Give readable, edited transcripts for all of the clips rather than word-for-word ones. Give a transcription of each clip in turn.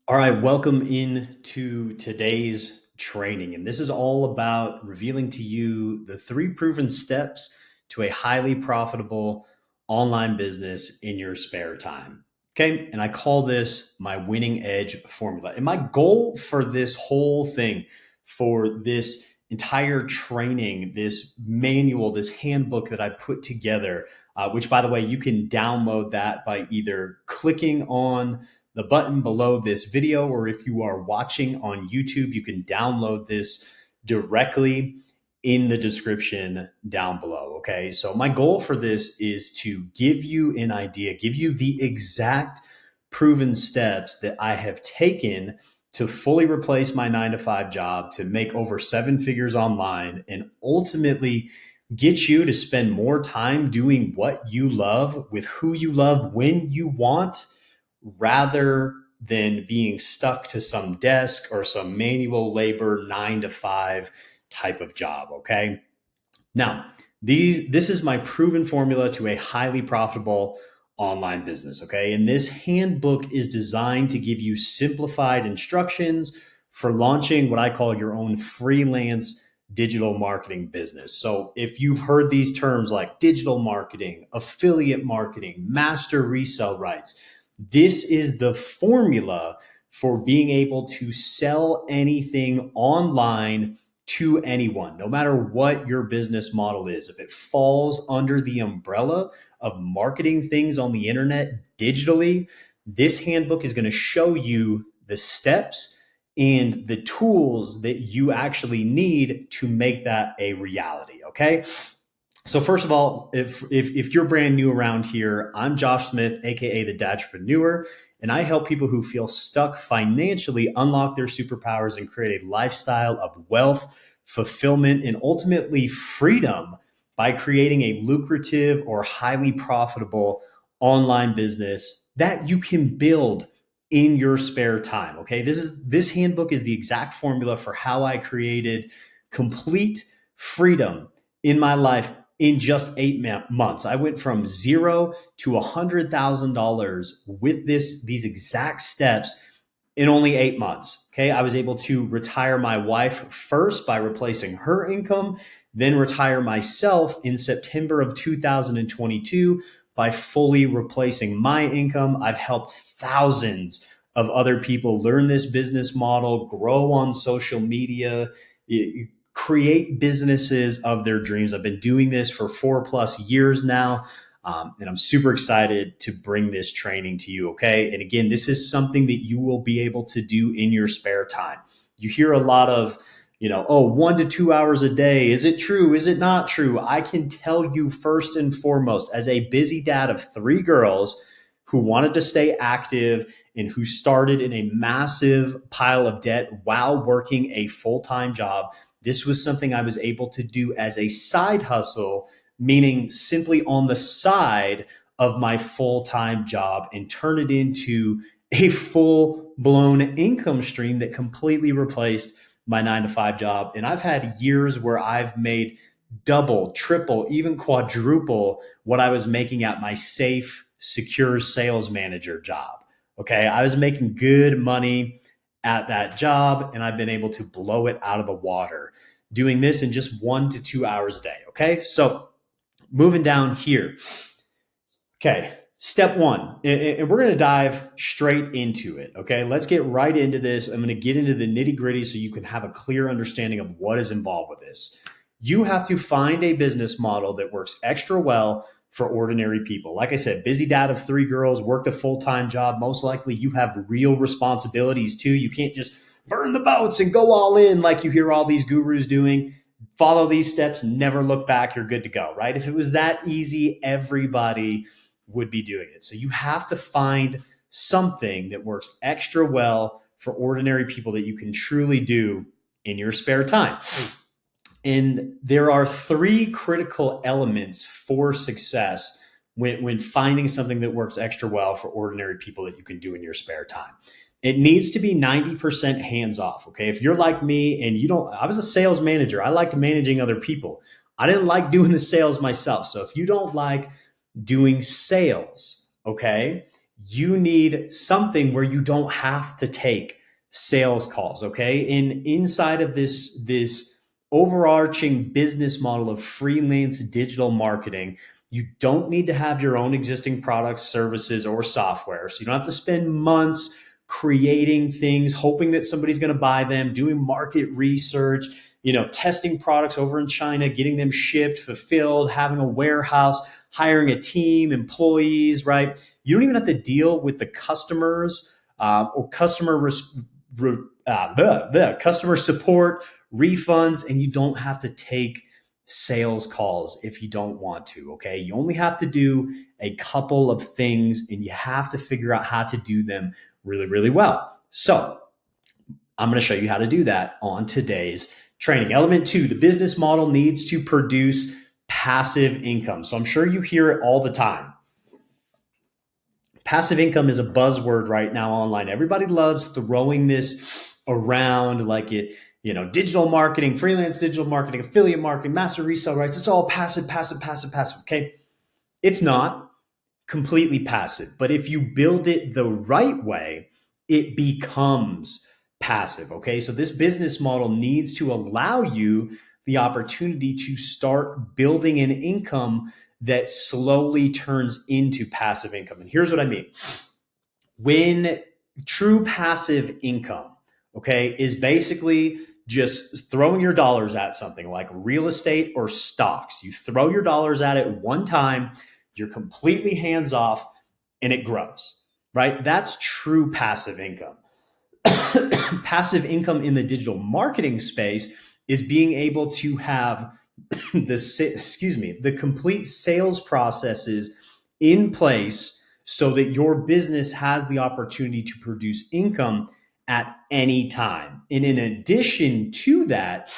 All right, welcome into today's training. And this is all about revealing to you the three proven steps to a highly profitable online business in your spare time. Okay. And I call this my winning edge formula. And my goal for this whole thing, for this entire training, this manual, this handbook that I put together, which by the way, you can download that by either clicking on the button below this video, or if you are watching on YouTube, you can download this directly in the description down below. Okay. So, my goal for this is to give you an idea, give you the exact proven steps that I have taken to fully replace my 9 to 5 job, to make over 7 figures online, and ultimately get you to spend more time doing what you love with who you love when you want, rather than being stuck to some desk or some manual labor 9 to 5 type of job. Okay. Now, this is my proven formula to a highly profitable online business. Okay. And this handbook is designed to give you simplified instructions for launching what I call your own freelance digital marketing business. So if you've heard these terms like digital marketing, affiliate marketing, master resale rights, this is the formula for being able to sell anything online to anyone, no matter what your business model is. If it falls under the umbrella of marketing things on the internet digitally, this handbook is going to show you the steps and the tools that you actually need to make that a reality. Okay. So first of all, if you're brand new around here, I'm Josh Smith, aka the Dadtrepreneur, and I help people who feel stuck financially unlock their superpowers and create a lifestyle of wealth, fulfillment, and ultimately freedom by creating a lucrative or highly profitable online business that you can build in your spare time. Okay, this handbook is the exact formula for how I created complete freedom in my life in just 8 months. I went from zero to $100,000 with these exact steps in only 8 months. Okay. I was able to retire my wife first by replacing her income, then retire myself in September of 2022 by fully replacing my income. I've helped thousands of other people learn this business model, grow on social media, create businesses of their dreams. I've been doing this for 4+ years now. And I'm super excited to bring this training to you. Okay. And again, this is something that you will be able to do in your spare time. You hear a lot of, oh, 1 to 2 hours a day. Is it true? Is it not true? I can tell you first and foremost, as a busy dad of 3 girls who wanted to stay active and who started in a massive pile of debt while working a full-time job, this was something I was able to do as a side hustle, meaning simply on the side of my full-time job, and turn it into a full-blown income stream that completely replaced my 9 to 5 job. And I've had years where I've made double, triple, even quadruple what I was making at my safe, secure sales manager job. Okay. I was making good money at that job, and I've been able to blow it out of the water doing this in just 1 to 2 hours a day. Okay. So moving down here. Okay. Step one, and we're going to dive straight into it. Okay. Let's get right into this. I'm going to get into the nitty gritty so you can have a clear understanding of what is involved with this. You have to find a business model that works extra well for ordinary people. Like I said, busy dad of 3 girls, worked a full-time job. Most likely you have real responsibilities too. You can't just burn the boats and go all in like you hear all these gurus doing. Follow these steps, never look back, you're good to go, right? If it was that easy, everybody would be doing it. So you have to find something that works extra well for ordinary people that you can truly do in your spare time. And there are 3 critical elements for success when finding something that works extra well for ordinary people that you can do in your spare time. It needs to be 90% hands off. Okay. If you're like me and I was a sales manager, I liked managing other people. I didn't like doing the sales myself. So if you don't like doing sales, okay, you need something where you don't have to take sales calls. Okay. And inside of this overarching business model of freelance digital marketing, you don't need to have your own existing products, services, or software. So you don't have to spend months creating things, hoping that somebody's going to buy them, doing market research, testing products over in China, getting them shipped, fulfilled, having a warehouse, hiring a team, employees, right? You don't even have to deal with the customers or the customer support, refunds, and you don't have to take sales calls if you don't want to. Okay. You only have to do a couple of things and you have to figure out how to do them really, really well. So I'm going to show you how to do that on today's training. Element 2, the business model needs to produce passive income. So I'm sure you hear it all the time. Passive income is a buzzword right now online. Everybody loves throwing this around like it, digital marketing, freelance digital marketing, affiliate marketing, master resale rights. It's all passive, passive, passive, passive. Okay. It's not completely passive, but if you build it the right way, it becomes passive. Okay. So this business model needs to allow you the opportunity to start building an income that slowly turns into passive income. And here's what I mean. When true passive income, okay, is basically just throwing your dollars at something like real estate or stocks. You throw your dollars at it one time, you're completely hands off, and it grows, right? That's true passive income. Passive income in the digital marketing space is being able to have the complete sales processes in place so that your business has the opportunity to produce income at any time. And in addition to that,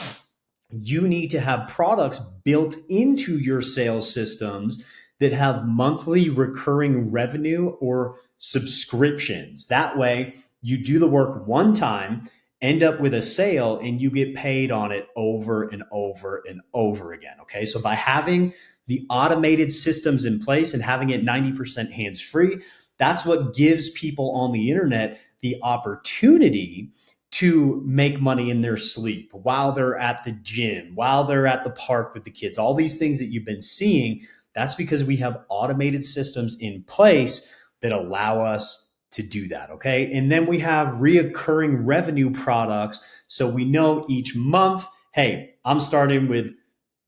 you need to have products built into your sales systems that have monthly recurring revenue or subscriptions. That way, you do the work one time, end up with a sale, and you get paid on it over and over and over again. Okay. So by having the automated systems in place and having it 90% hands free, that's what gives people on the internet the opportunity to make money in their sleep while they're at the gym, while they're at the park with the kids, all these things that you've been seeing. That's because we have automated systems in place that allow us to do that. Okay. And then we have reoccurring revenue products. So we know each month, hey, I'm starting with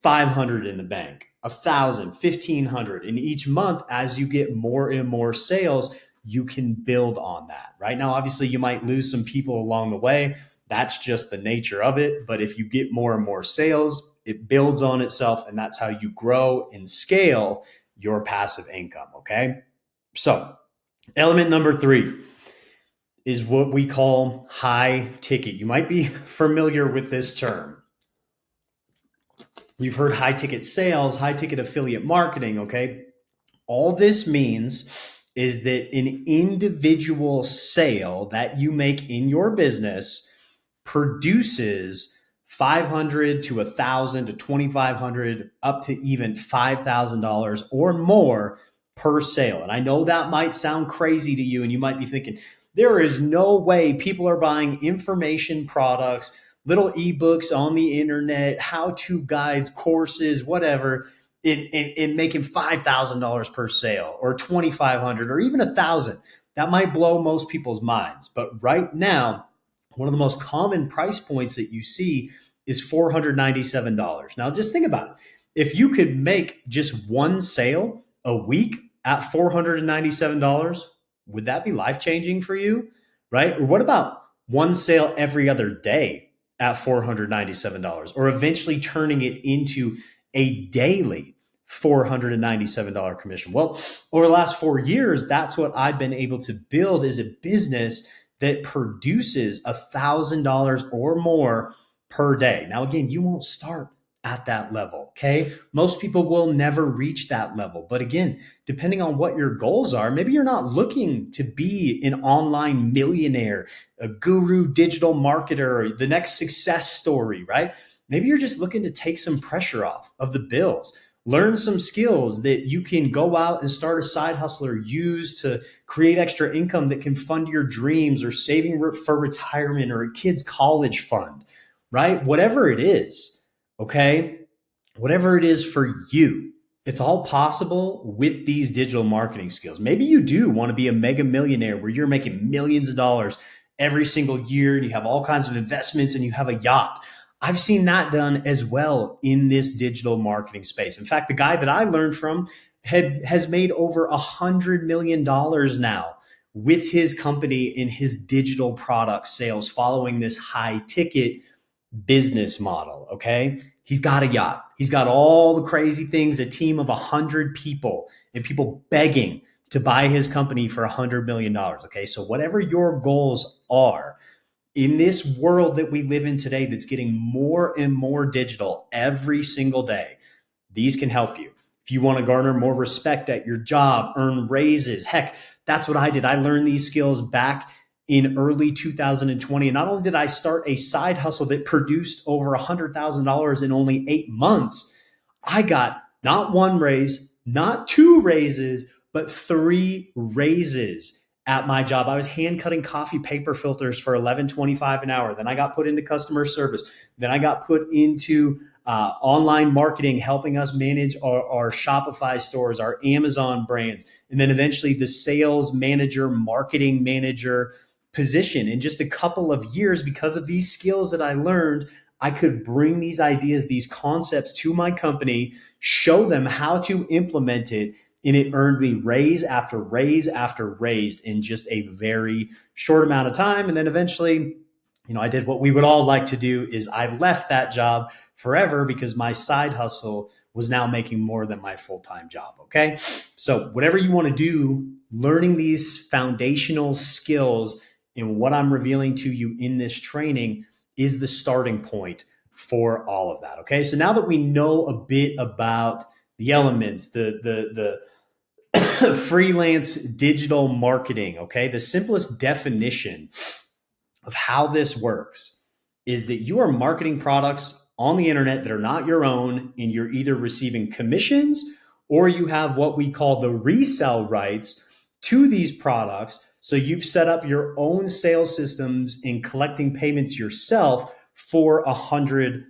500 in the bank, 1,000, 1,500. And each month, as you get more and more sales, you can build on that. Right now, obviously, you might lose some people along the way. That's just the nature of it. But if you get more and more sales, it builds on itself. And that's how you grow and scale your passive income. Okay. So, element number 3 is what we call high ticket. You might be familiar with this term. You've heard high ticket sales, high ticket affiliate marketing. Okay. All this means is that an individual sale that you make in your business produces 500 to 1,000 to 2,500 up to even $5,000 or more per sale. And I know that might sound crazy to you, and you might be thinking, there is no way people are buying information products, little ebooks on the internet, how-to guides, courses, whatever, in making $5,000 per sale or 2,500 or even 1,000. That might blow most people's minds. But right now, one of the most common price points that you see is $497. Now, just think about it. If you could make just one sale a week at $497, would that be life-changing for you? Right? Or what about one sale every other day at $497, or eventually turning it into a daily $497 commission? Well, over the last 4 years, that's what I've been able to build is a business that produces $1,000 or more per day. Now, again, you won't start at that level. Okay. Most people will never reach that level. But again, depending on what your goals are, maybe you're not looking to be an online millionaire, a guru digital marketer, the next success story, right? Maybe you're just looking to take some pressure off of the bills Learn some skills that you can go out and start a side hustle or use to create extra income that can fund your dreams or saving for retirement or a kid's college fund, right? Whatever it is, okay? Whatever it is for you, it's all possible with these digital marketing skills. Maybe you do want to be a mega millionaire where you're making millions of dollars every single year and you have all kinds of investments and you have a yacht. I've seen that done as well in this digital marketing space. In fact, the guy that I learned from has made over $100 million now with his company in his digital product sales following this high ticket business model. Okay. He's got a yacht. He's got all the crazy things, a team of 100 people and people begging to buy his company for $100 million. Okay. So, whatever your goals are in this world that we live in today, that's getting more and more digital every single day, these can help you. If you want to garner more respect at your job, earn raises, heck, that's what I did. I learned these skills back in early 2020. And not only did I start a side hustle that produced over $100,000 in only 8 months, I got not one raise, not two raises, but three raises at my job. I was hand cutting coffee paper filters for $11.25 an hour. Then I got put into customer service. Then I got put into online marketing, helping us manage our Shopify stores, our Amazon brands, and then eventually the sales manager, marketing manager position. In just a couple of years, because of these skills that I learned, I could bring these ideas, these concepts to my company, show them how to implement it, and it earned me raise after raise after raise in just a very short amount of time. And then eventually, I did what we would all like to do is I left that job forever because my side hustle was now making more than my full-time job. Okay. So whatever you want to do, learning these foundational skills and what I'm revealing to you in this training is the starting point for all of that. Okay. So now that we know a bit about the elements, the freelance digital marketing, okay, the simplest definition of how this works is that you are marketing products on the internet that are not your own, and you're either receiving commissions or you have what we call the resell rights to these products. So you've set up your own sales systems in collecting payments yourself for 100%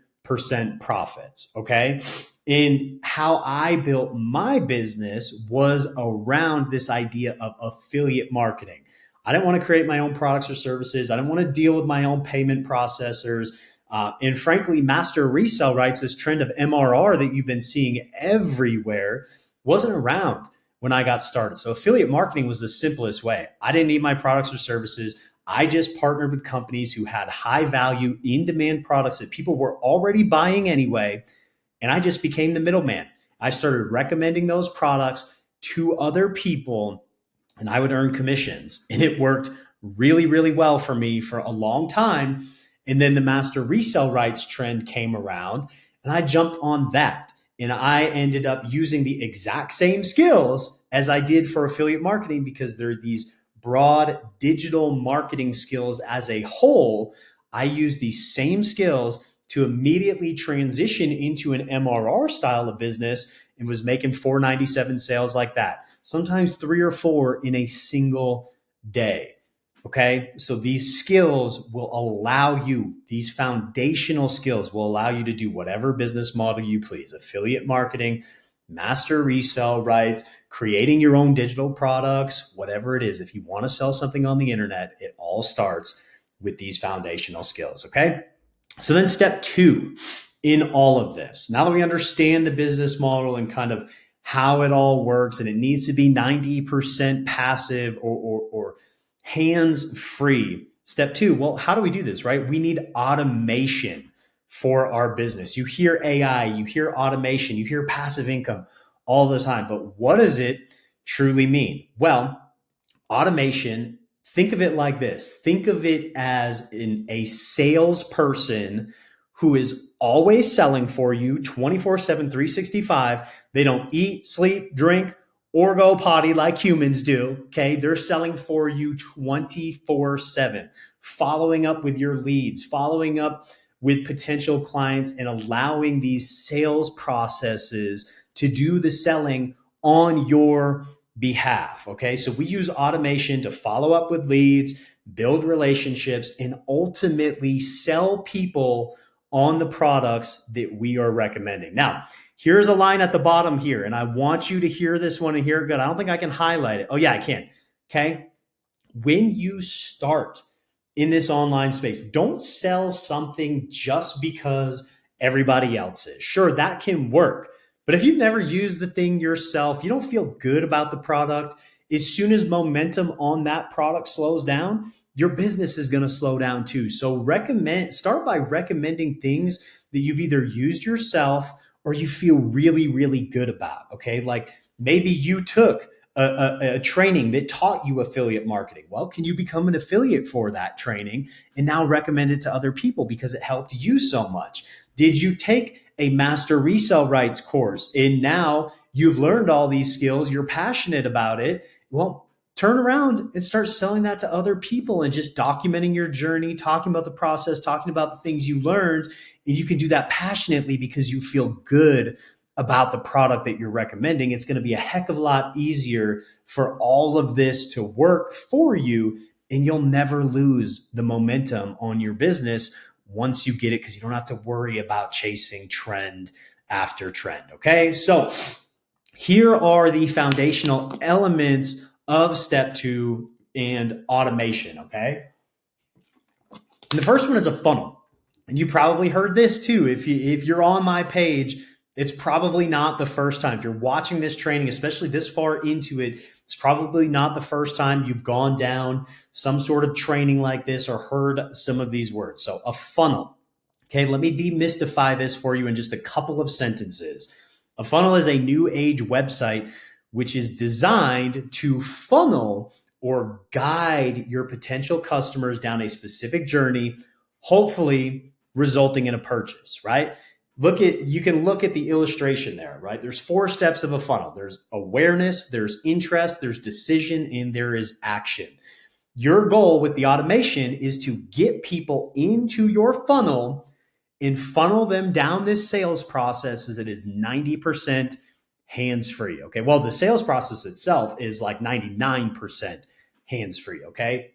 profits. Okay. And how I built my business was around this idea of affiliate marketing. I didn't want to create my own products or services. I didn't want to deal with my own payment processors. And frankly, master resell rights, this trend of MRR that you've been seeing everywhere, wasn't around when I got started. So affiliate marketing was the simplest way. I didn't need my products or services. I just partnered with companies who had high value, in demand products that people were already buying anyway. And I just became the middleman. I started recommending those products to other people and I would earn commissions. And it worked really, really well for me for a long time. And then the master resell rights trend came around and I jumped on that. And I ended up using the exact same skills as I did for affiliate marketing because there are these broad digital marketing skills as a whole. I use these same skills to immediately transition into an MRR style of business and was making 497 sales like that. Sometimes 3 or 4 in a single day. Okay. So these skills will allow you, these foundational skills will allow you to do whatever business model you please. Affiliate marketing, master resell rights, creating your own digital products, whatever it is. If you want to sell something on the internet, it all starts with these foundational skills. Okay. So then step 2 in all of this, now that we understand the business model and kind of how it all works, and it needs to be 90% passive or hands free. Step 2, well, how do we do this, right? We need automation for our business. You hear AI, you hear automation, you hear passive income all the time, but what does it truly mean? Well, automation, think of it like this. Think of it as a salesperson who is always selling for you 24/7, 365. They don't eat, sleep, drink, or go potty like humans do. Okay. They're selling for you 24/7, following up with your leads, following up with potential clients, and allowing these sales processes to do the selling on your behalf. Okay. So we use automation to follow up with leads, build relationships, and ultimately sell people on the products that we are recommending. Now, here's a line at the bottom here, and I want you to hear this one and hear it good. I don't think I can highlight it. Oh, yeah, I can. Okay. When you start in this online space, don't sell something just because everybody else is. Sure, that can work. But if you've never used the thing yourself, you don't feel good about the product. As soon as momentum on that product slows down, your business is going to slow down too. So start by recommending things that you've either used yourself or you feel really, really good about. Okay. Like maybe you took a training that taught you affiliate marketing. Well, can you become an affiliate for that training and now recommend it to other people because it helped you so much? Did you take a master resale rights course and now you've learned all these skills, you're passionate about it? Well, turn around and start selling that to other people and just documenting your journey, talking about the process, talking about the things you learned. And you can do that passionately because you feel good about the product that you're recommending. It's going to be a heck of a lot easier for all of this to work for you, and you'll never lose the momentum on your business once you get it, because you don't have to worry about chasing trend after trend. Okay. So here are the foundational elements of step 2 and automation. Okay. And the first one is a funnel. And you probably heard this too. If you're on my page, it's probably not the first time. If you're watching this training, especially this far into it, it's probably not the first time you've gone down some sort of training like this or heard some of these words. So a funnel. Okay, let me demystify this for you in just a couple of sentences. A funnel is a new age website which is designed to funnel or guide your potential customers down a specific journey, hopefully resulting in a purchase, right? You can look at the illustration there, right? There's 4 steps of a funnel. There's awareness, there's interest, there's decision, and there is action. Your goal with the automation is to get people into your funnel and funnel them down this sales process as it is 90% hands-free. Okay. Well, the sales process itself is like 99% hands-free. Okay.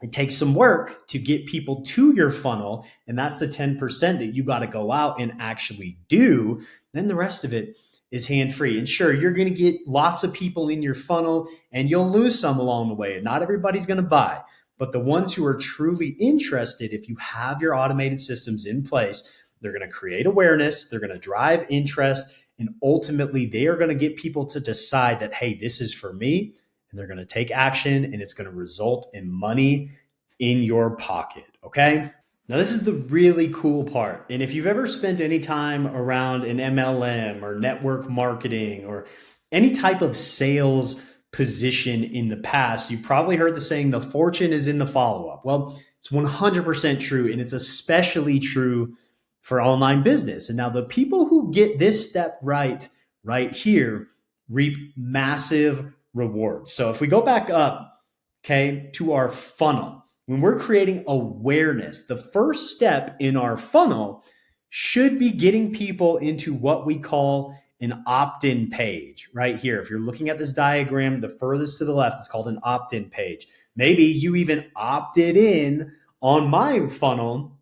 It takes some work to get people to your funnel, and that's the 10% that you got to go out and actually do. Then the rest of it is hand-free. And sure, you're going to get lots of people in your funnel and you'll lose some along the way. And not everybody's going to buy. But the ones who are truly interested, if you have your automated systems in place, they're going to create awareness, they're going to drive interest, and ultimately they are going to get people to decide that, hey, this is for me. And they're going to take action, and it's going to result in money in your pocket. Okay. Now, this is the really cool part. And if you've ever spent any time around an MLM or network marketing or any type of sales position in the past, you probably heard the saying, the fortune is in the follow-up. Well, it's 100% true. And it's especially true for online business. And now the people who get this step right here reap massive rewards. So if we go back up, okay, to our funnel, when we're creating awareness, the first step in our funnel should be getting people into what we call an opt-in page right here. If you're looking at this diagram, the furthest to the left, it's called an opt-in page. Maybe you even opted in on my funnel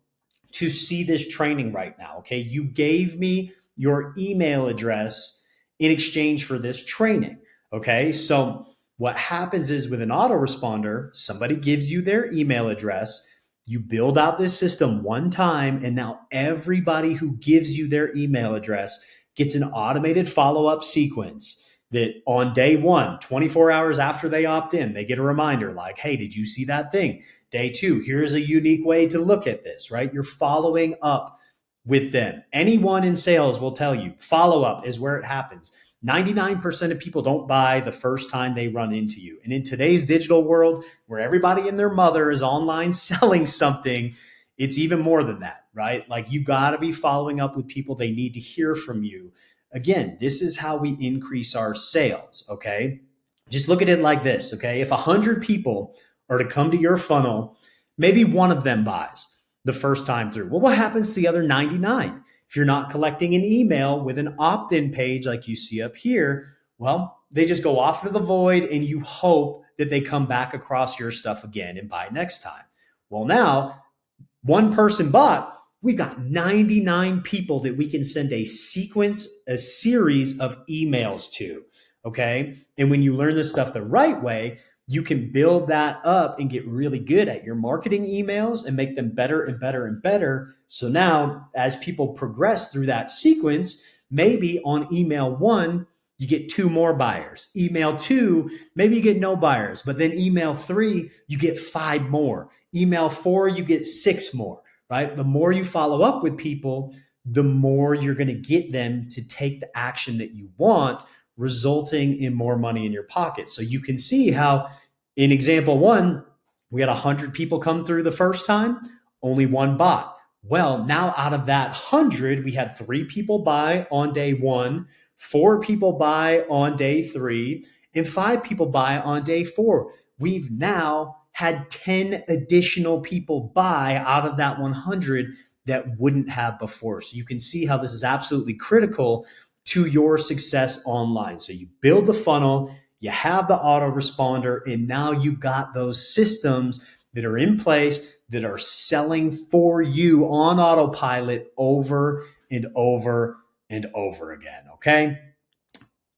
to see this training right now. Okay. You gave me your email address in exchange for this training. Okay. So what happens is with an autoresponder, somebody gives you their email address, you build out this system one time, and now everybody who gives you their email address gets an automated follow-up sequence that on day 1, 24 hours after they opt in, they get a reminder like, hey, did you see that thing? Day 2, here's a unique way to look at this, right? You're following up with them. Anyone in sales will tell you follow-up is where it happens. 99% of people don't buy the first time they run into you. And in today's digital world where everybody and their mother is online selling something, it's even more than that, right? Like you got to be following up with people. They need to hear from you. Again, this is how we increase our sales, okay? Just look at it like this, okay? If 100 people are to come to your funnel, maybe one of them buys the first time through. Well, what happens to the other 99? If you're not collecting an email with an opt-in page like you see up here, well, they just go off into the void and you hope that they come back across your stuff again and buy next time. Well, now one person bought, we've got 99 people that we can send a series of emails to. Okay. And when you learn this stuff the right way, you can build that up and get really good at your marketing emails and make them better and better and better. So now, as people progress through that sequence, maybe on email 1, you get 2 more buyers. Email 2, maybe you get no buyers, but then email 3, you get 5 more. Email 4, you get 6 more, right? The more you follow up with people, the more you're going to get them to take the action that you want, resulting in more money in your pocket. So you can see how in example 1, we had 100 people come through the first time, only 1 bought. Well, now out of that 100, we had 3 people buy on day 1, 4 people buy on day 3, and 5 people buy on day 4. We've now had 10 additional people buy out of that 100 that wouldn't have before. So you can see how this is absolutely critical to your success online. So you build the funnel, you have the autoresponder, and now you've got those systems that are in place that are selling for you on autopilot over and over and over again. Okay.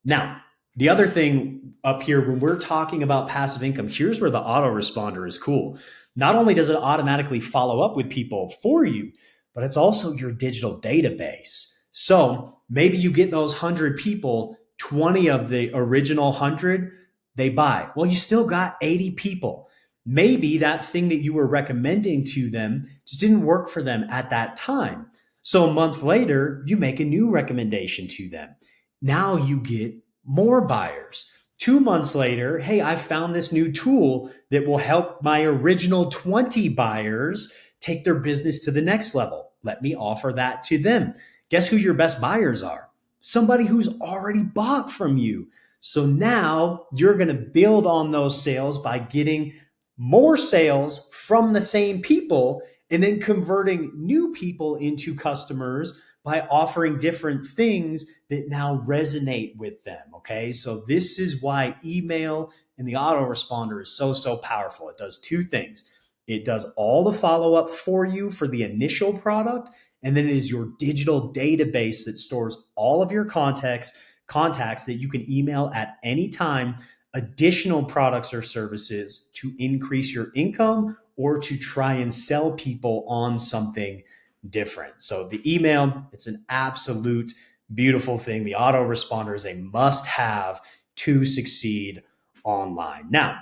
Now, the other thing up here, when we're talking about passive income, here's where the autoresponder is cool. Not only does it automatically follow up with people for you, but it's also your digital database. So maybe you get those 100 people, 20 of the original 100, they buy. Well, you still got 80 people. Maybe that thing that you were recommending to them just didn't work for them at that time. So a month later, you make a new recommendation to them. Now you get more buyers. 2 months later, hey, I found this new tool that will help my original 20 buyers take their business to the next level. Let me offer that to them. Guess who your best buyers are? Somebody who's already bought from you. So now you're going to build on those sales by getting more sales from the same people and then converting new people into customers by offering different things that now resonate with them. Okay. So this is why email and the autoresponder is so powerful. It does 2 things. It does all the follow-up for you for the initial product. And then it is your digital database that stores all of your contacts that you can email at any time, additional products or services to increase your income or to try and sell people on something different. So the email, it's an absolute beautiful thing. The autoresponder is a must-have to succeed online. Now,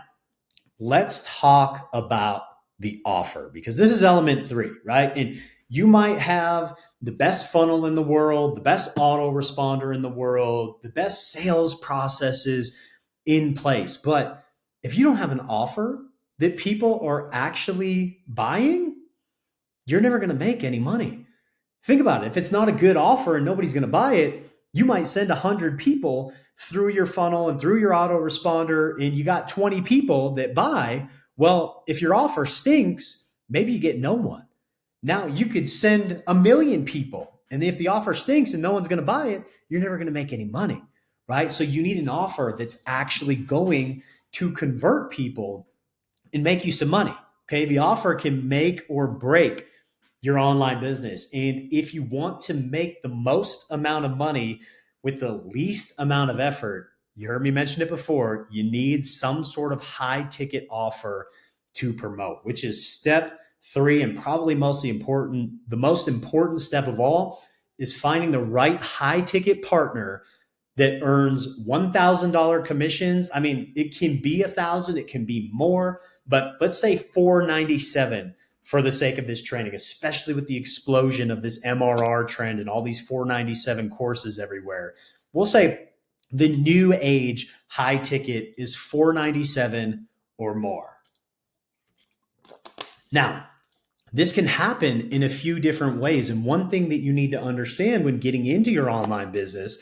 let's talk about the offer, because this is element 3, right? And you might have the best funnel in the world, the best autoresponder in the world, the best sales processes in place. But if you don't have an offer that people are actually buying, you're never going to make any money. Think about it. If it's not a good offer and nobody's going to buy it, you might send 100 people through your funnel and through your autoresponder, and you got 20 people that buy. Well, if your offer stinks, maybe you get no one. Now you could send 1 million people, and if the offer stinks and no one's going to buy it, you're never going to make any money, right? So you need an offer that's actually going to convert people and make you some money. Okay. The offer can make or break your online business. And if you want to make the most amount of money with the least amount of effort, you heard me mention it before, you need some sort of high ticket offer to promote, which is step 3, and probably the most important step of all is finding the right high ticket partner that earns $1,000 commissions. I mean, it can be 1,000, it can be more, but let's say $497 for the sake of this training, especially with the explosion of this MRR trend and all these $497 courses everywhere. We'll say the new age high ticket is $497 or more. Now, this can happen in a few different ways. And one thing that you need to understand when getting into your online business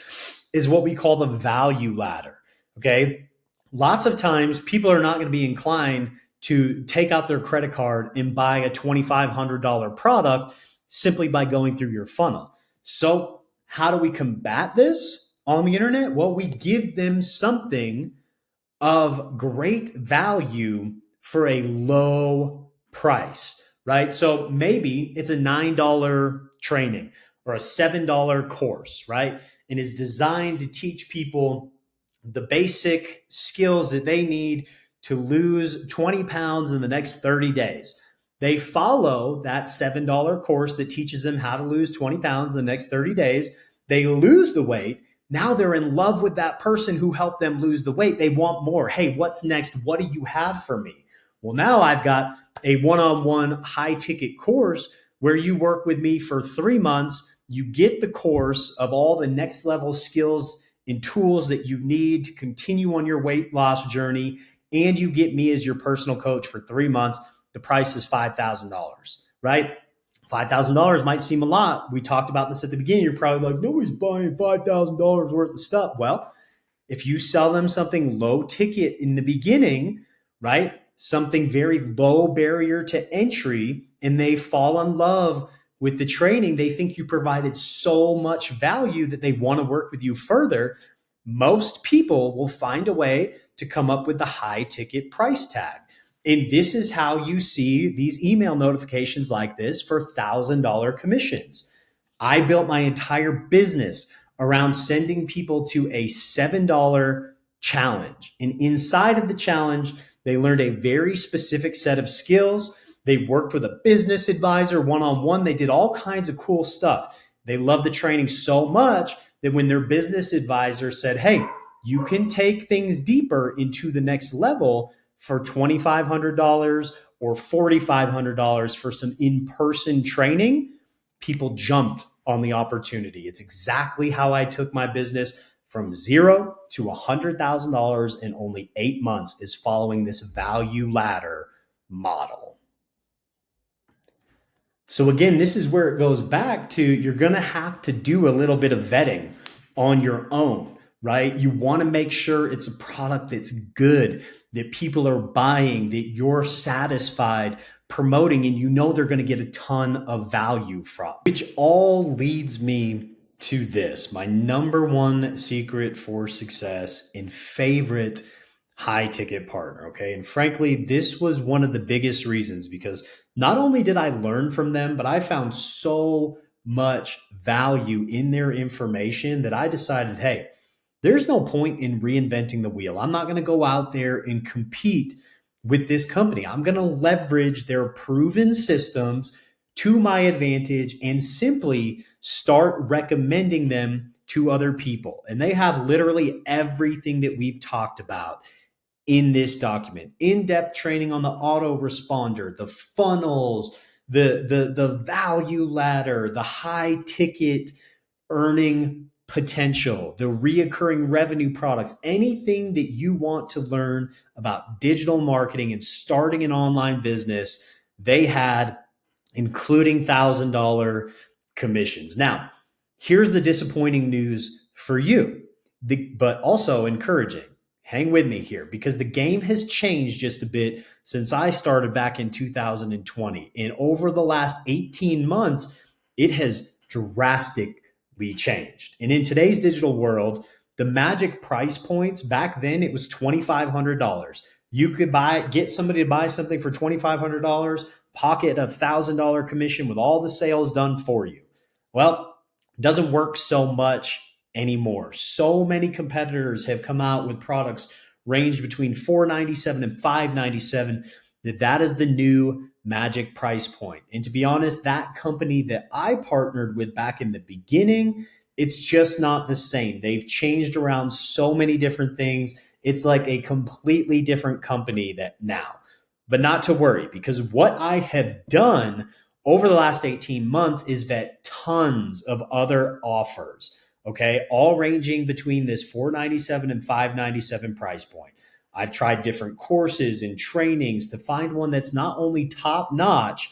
is what we call the value ladder. Okay. Lots of times people are not going to be inclined to take out their credit card and buy a $2,500 product simply by going through your funnel. So, how do we combat this on the internet? Well, we give them something of great value for a low price, right? So maybe it's a $9 training or a $7 course, right? And is designed to teach people the basic skills that they need to lose 20 pounds in the next 30 days. They follow that $7 course that teaches them how to lose 20 pounds in the next 30 days. They lose the weight. Now they're in love with that person who helped them lose the weight. They want more. Hey, what's next? What do you have for me? Well, now I've got a one-on-one high ticket course where you work with me for 3 months. You get the course of all the next level skills and tools that you need to continue on your weight loss journey. And you get me as your personal coach for 3 months. The price is $5,000, right? $5,000 might seem a lot. We talked about this at the beginning. You're probably like, nobody's buying $5,000 worth of stuff. Well, if you sell them something low ticket in the beginning, right? Something very low barrier to entry, and they fall in love with the training, they think you provided so much value that they want to work with you further. Most people will find a way to come up with the high ticket price tag. And this is how you see these email notifications like this for $1,000 commissions. I built my entire business around sending people to a $7 challenge. And inside of the challenge, they learned a very specific set of skills. They worked with a business advisor one-on-one. They did all kinds of cool stuff. They loved the training so much that when their business advisor said, hey, you can take things deeper into the next level for $2,500 or $4,500 for some in-person training, people jumped on the opportunity. It's exactly how I took my business from zero to $100,000 in only 8 months, is following this value ladder model. So again, this is where it goes back to, you're going to have to do a little bit of vetting on your own, right? You want to make sure it's a product that's good, that people are buying, that you're satisfied promoting, and you know they're going to get a ton of value from. Which all leads me to this, my number one secret for success and favorite high ticket partner. Okay. And frankly, this was one of the biggest reasons, because not only did I learn from them, but I found so much value in their information that I decided, hey, there's no point in reinventing the wheel. I'm not going to go out there and compete with this company. I'm going to leverage their proven systems to my advantage and simply start recommending them to other people. And they have literally everything that we've talked about in this document: in-depth training on the autoresponder, the funnels, the value ladder, the high ticket earning potential, the reoccurring revenue products, anything that you want to learn about digital marketing and starting an online business, they had, including $1,000 commissions. Now, here's the disappointing news for you, but also encouraging. Hang with me here, because the game has changed just a bit since I started back in 2020. And over the last 18 months, it has drastically changed. And in today's digital world, the magic price points, back then it was $2,500. You could get somebody to buy something for $2,500, pocket a $1,000 commission with all the sales done for you. Well, it doesn't work so much anymore. So many competitors have come out with products ranged between $497 and $597 that is the new magic price point. And to be honest, that company that I partnered with back in the beginning, it's just not the same. They've changed around so many different things. It's like a completely different company that now. But not to worry, because what I have done over the last 18 months is vet tons of other offers. Okay, all ranging between this $497 and $597 price point. I've tried different courses and trainings to find one that's not only top notch,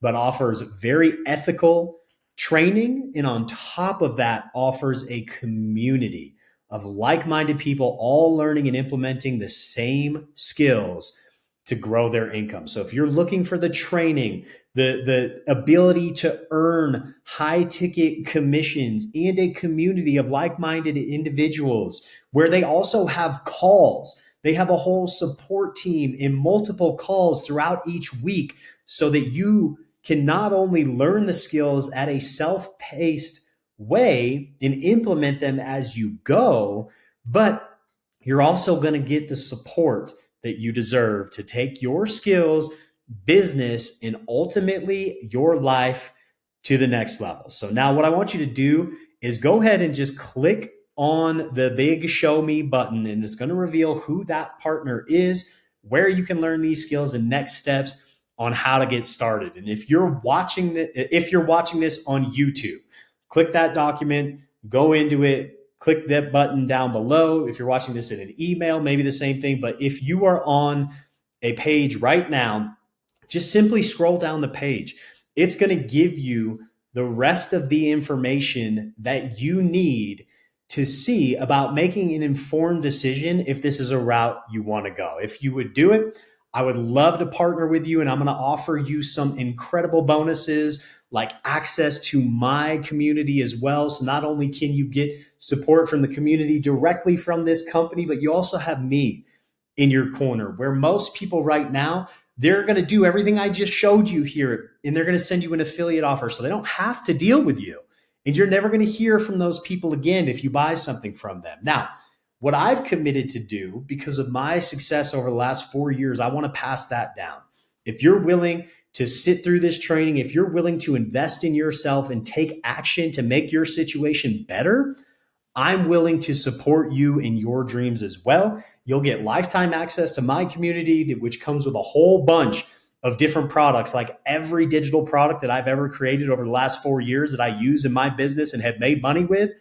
but offers very ethical training. And on top of that, offers a community of like-minded people all learning and implementing the same skills to grow their income. So if you're looking for the training, the ability to earn high ticket commissions and a community of like-minded individuals where they also have calls, they have a whole support team in multiple calls throughout each week so that you can not only learn the skills at a self-paced way and implement them as you go, but you're also going to get the support that you deserve to take your skills, business, and ultimately your life to the next level. So now what I want you to do is go ahead and just click on the big show me button, and it's going to reveal who that partner is, where you can learn these skills and next steps on how to get started. And if you're watching this on YouTube, click that document, go into it, click that button down below. If you're watching this in an email, maybe the same thing. But if you are on a page right now, just simply scroll down the page. It's going to give you the rest of the information that you need to see about making an informed decision if this is a route you want to go. If you would do it, I would love to partner with you, and I'm going to offer you some incredible bonuses like access to my community as well. So not only can you get support from the community directly from this company, but you also have me in your corner, where most people right now, they're going to do everything I just showed you here, and they're going to send you an affiliate offer so they don't have to deal with you. And you're never going to hear from those people again if you buy something from them. Now, what I've committed to do because of my success over the last 4 years, I want to pass that down. If you're willing to sit through this training, if you're willing to invest in yourself and take action to make your situation better, I'm willing to support you in your dreams as well. You'll get lifetime access to my community, which comes with a whole bunch of different products, like every digital product that I've ever created over the last 4 years that I use in my business and have made money with.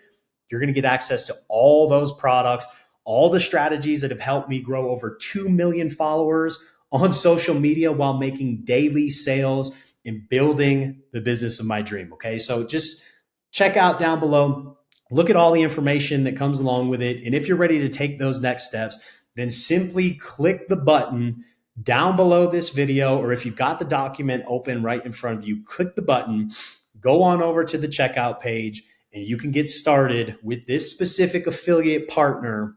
You're going to get access to all those products, all the strategies that have helped me grow over 2 million followers on social media while making daily sales and building the business of my dream. Okay. So just check out down below, look at all the information that comes along with it. And if you're ready to take those next steps, then simply click the button down below this video, or if you've got the document open right in front of you, click the button, go on over to the checkout page, and you can get started with this specific affiliate partner,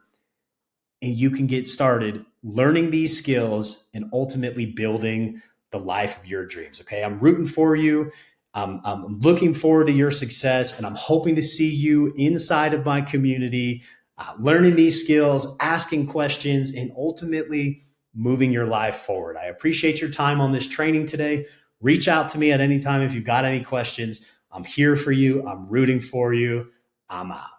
and you can get started learning these skills and ultimately building the life of your dreams. Okay. I'm rooting for you. I'm looking forward to your success, and I'm hoping to see you inside of my community, learning these skills, asking questions, and ultimately moving your life forward. I appreciate your time on this training today. Reach out to me at any time if you've got any questions. I'm here for you. I'm rooting for you. I'm out.